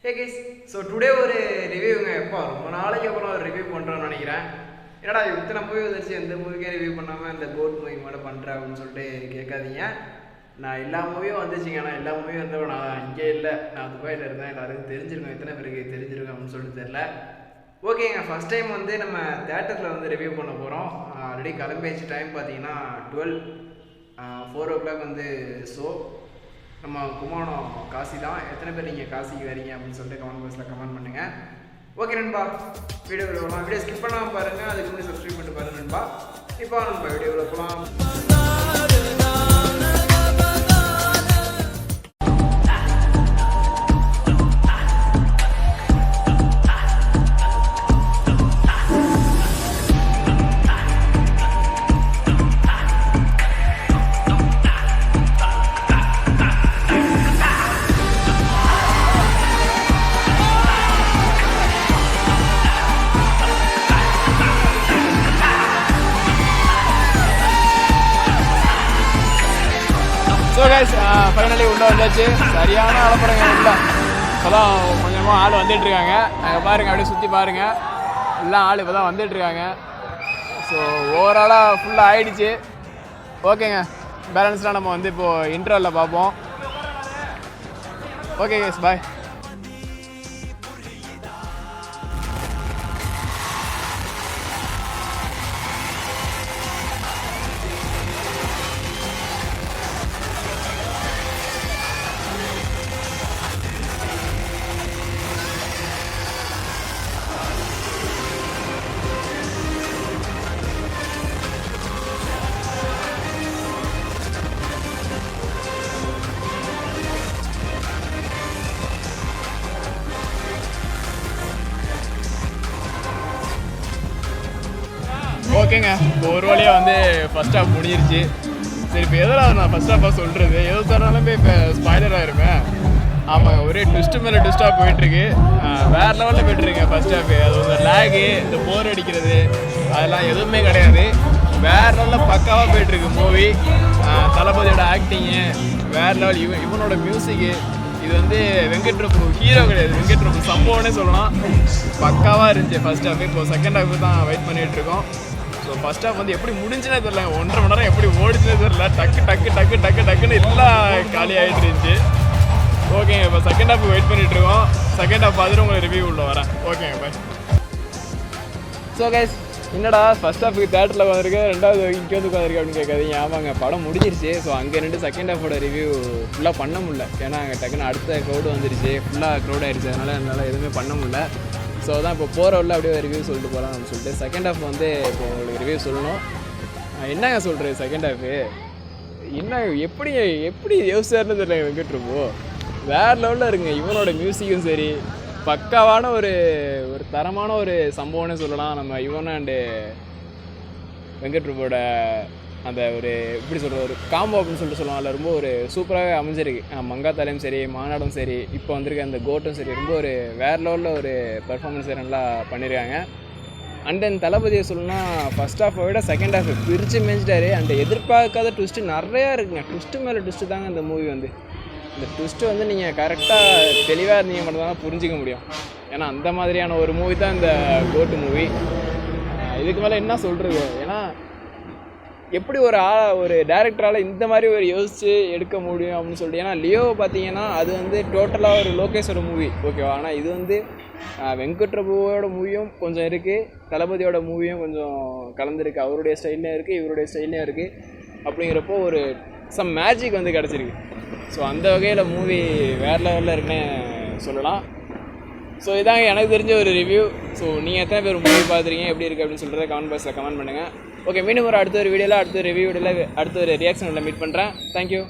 ஹே case, so today ஒரு ரிவ்யூங்க. எப்போ ரொம்ப நாளைக்கு அப்புறம் ஒரு ரிவ்யூ பண்ணுறோன்னு நினைக்கிறேன். என்னடா இத்தனை மூவி வந்துருச்சு, எந்த மூவிக்கே ரிவ்யூ பண்ணாமல் இந்த கோட் மூவி மட்டும் பண்ணுறேன் அப்படின்னு சொல்லிட்டு கேட்காதீங்க. நான் எல்லா மூவியும் வந்துச்சுங்க. நான் எல்லா மூவியும் வந்தவன் நான் இங்கே இல்லை, நான் துபாயில் இருந்தேன். எல்லாருக்கும் தெரிஞ்சிருக்கோம், எத்தனை பேருக்கு தெரிஞ்சிருக்கோம் அப்படின்னு சொல்லிட்டு தெரில. ஓகேங்க, ஃபஸ்ட் டைம் வந்து நம்ம தேட்டரில் வந்து ரிவ்யூ பண்ண போகிறோம். ஆல்ரெடி கிளம்பிச்சு. டைம் பார்த்தீங்கன்னா 4 o'clock வந்து ஷோ. நம்ம குமாரம் காசி தான். எத்தனை பேர் நீங்கள் காசிக்கு வரீங்க அப்படின்னு சொல்லிட்டு கமெண்ட் பாக்ஸில் கமெண்ட் பண்ணுங்கள். ஓகே நண்பா, வீடியோவில் போகலாம். வீடியோ ஸ்கிப் பண்ணாமல் பாருங்கள், அதுக்கு முன்னாடி சப்ஸ்கிரைப் பண்ணிட்டு பாருங்கள் நண்பா. இப்போ நம்ம வீடியோவில் போகலாம். ஸோ கைஸ், ஃபைனலி உள்ளே வந்தாச்சு. சரியான அலப்படங்க உள்ள. இப்போதான் கொஞ்சமாக ஆள் வந்துட்டுருக்காங்க. அங்கே பாருங்கள், அப்படியே சுற்றி பாருங்கள். எல்லாம் ஆள் இப்போ தான் வந்துட்டுருக்காங்க. ஸோ ஓவராலாக ஃபுல்லாக ஆகிடுச்சு. ஓகேங்க, பேலன்ஸ்லாம் நம்ம வந்து இப்போது இன்டர்வலில் பார்ப்போம். ஓகே கைஸ், பாய். ஓகேங்க, இப்போ ஒரு வழியாக வந்து ஃபஸ்ட் ஹாஃப் முடிஞ்சிருச்சு. சரி, இப்போ எதில் நான் ஃபஸ்ட் ஹாஃபாக சொல்கிறது, எது தரனாலுமே இப்போ ஸ்பாய்லர் ஆயிருமே. ஆமாங்க, ஒரே ட்விஸ்ட்டு மேலே ட்விஸ்ட்டாக போயிட்டுருக்கு. வேறு லெவலில் போய்ட்டுருங்க ஃபஸ்ட் ஹாஃபு. அது வந்து லேகு, இந்த போர் அடிக்கிறது, அதெல்லாம் எதுவுமே கிடையாது. வேறு லெவலில் பக்காவாக போயிட்டுருக்கு மூவி. தளபதியோட ஆக்டிங்கு வேறு லெவல். இவனோட மியூசிக்கு, இது வந்து வெங்கட் பிரபு ஹீரோ கிடையாது, வெங்கட் பிரபு சம்பவம்னே சொல்லலாம். பக்காவாக இருந்துச்சு ஃபஸ்ட் ஹாஃப். இப்போ செகண்ட் ஹாஃபு தான் வெயிட் பண்ணிகிட்ருக்கோம். ஸோ ஃபஸ்ட் ஹாஃப் வந்து எப்படி முடிஞ்சுனே தெரில, 1.5 மணி நேரம் எப்படி ஓடிச்சுனே தெரில. டக்குன்னு எல்லாம் காலி ஆகிட்டு இருந்துச்சு. ஓகேங்க, இப்போ செகண்ட் ஹாஃப் வெயிட் பண்ணிகிட்ருக்கோம். செகண்ட் ஹாஃப் பார்த்துட்டு உங்களுக்கு ரிவ்யூ உள்ள வரேன். ஓகேங்க, பாய். ஸோ கைஸ், என்னடா ஃபஸ்ட் ஹாஃபுக்கு தேட்டரில் உட்காந்துருக்கு, ரெண்டாவது இங்கே வந்து உட்காந்துருக்கு அப்படின்னு கேட்காதீங்க. ஆமாங்க, படம் முடிஞ்சிருச்சு. ஸோ அங்கே ரெண்டு செகண்ட் ஹாஃபோட ரிவ்யூ ஃபுல்லாக பண்ண முடியல. ஏன்னா அங்கே டக்குன்னு அடுத்த க்ரௌடு வந்துருச்சு, ஃபுல்லாக க்ரௌட் ஆகிடுச்சு. என்னால் எதுவுமே பண்ண முடியல. ஸோ தான் இப்போ போகிற உள்ள அப்படியே ரிவ்யூ சொல்லிட்டு போகலாம் அப்படின்னு சொல்லிட்டு செகண்ட் ஹாஃப் வந்து இப்போ உங்களுக்கு ரிவ்யூ சொல்லணும். என்னங்க சொல்கிறேன், செகண்ட் ஹாஃபு என்ன எப்படி யோசிச்சாருன்னு தெரியல. வெங்கட் பிரபு வேறு லெவலில் இருக்குங்க. இவனோட மியூசிக்கும் சரி, பக்காவான ஒரு தரமான ஒரு சம்பவம்னே சொல்லலாம். நம்ம யுவன் அண்டு வெங்கட் பிரபுவோட அந்த ஒரு எப்படி சொல்கிறது, ஒரு காம்போ அப்படின்னு சொல்லிட்டு சொல்லுவோம். அதில் ரொம்ப ஒரு சூப்பராகவே அமைஞ்சிருக்கு. மங்காத்தாலையும் சரி, மாநாடும் சரி, இப்போ வந்திருக்க அந்த கோட்டும் சரி, ரொம்ப ஒரு வேறு லெவலில் ஒரு பெர்ஃபார்மன்ஸ் நல்லா பண்ணியிருக்காங்க. அண்ட் தென் தளபதியை சொல்லணும்னா ஃபஸ்ட் ஹாஃபை விட செகண்ட் ஹாஃப் பிரித்து மேய்ச்சிட்டாரு. அண்ட் எதிர்பார்க்காத ட்விஸ்ட்டு நிறையா இருக்குங்க. ட்விஸ்ட்டு மேலே ட்விஸ்ட்டு தாங்க இந்த மூவி வந்து. இந்த ட்விஸ்ட்டு வந்து நீங்கள் கரெக்டாக தெளிவாக இருந்தீங்க மட்டும்தான் புரிஞ்சிக்க முடியும். ஏன்னா அந்த மாதிரியான ஒரு மூவி தான் இந்த கோட்டு மூவி. இதுக்கு மேலே என்ன சொல்கிறது, ஏன்னா எப்படி ஒரு டேரக்டரால் இந்த மாதிரி ஒரு யோசித்து எடுக்க முடியும் அப்படின்னு சொல்லிட்டு. ஏன்னா லியோவை பார்த்தீங்கன்னா அது வந்து டோட்டலாக ஒரு லோகேஷோட மூவி, ஓகேவா. ஆனால் இது வந்து வெங்கட் பிரபுவோட மூவியும் கொஞ்சம் இருக்குது, தளபதியோட மூவியும் கொஞ்சம் கலந்துருக்கு. அவருடைய ஸ்டைல்லையும் இருக்குது, இவருடைய ஸ்டைல்லையும் இருக்குது. அப்படிங்கிறப்போ ஒரு சம் மேஜிக் வந்து கிடச்சிருக்கு. ஸோ அந்த வகையில் மூவி வேறு லெவலில் இருக்குன்னு சொல்லலாம். ஸோ இதாங்க எனக்கு தெரிஞ்ச ஒரு ரிவ்யூ. ஸோ நீங்கள் எத்தனை பேர் மூவி பார்த்துருக்கீங்க, எப்படி இருக்குது அப்படின்னு சொல்கிறத கமெண்ட் பாக்ஸில் கமெண்ட் பண்ணுங்கள். ஓகே, மீண்டும் அடுத்த ஒரு வீடியோவில், அடுத்த ஒரு ரிவ்யூ வீடியோவில், அடுத்த ஒரு ரியாக்ஷனில் மீட் பண்ணுறேன். தேங்க்யூ.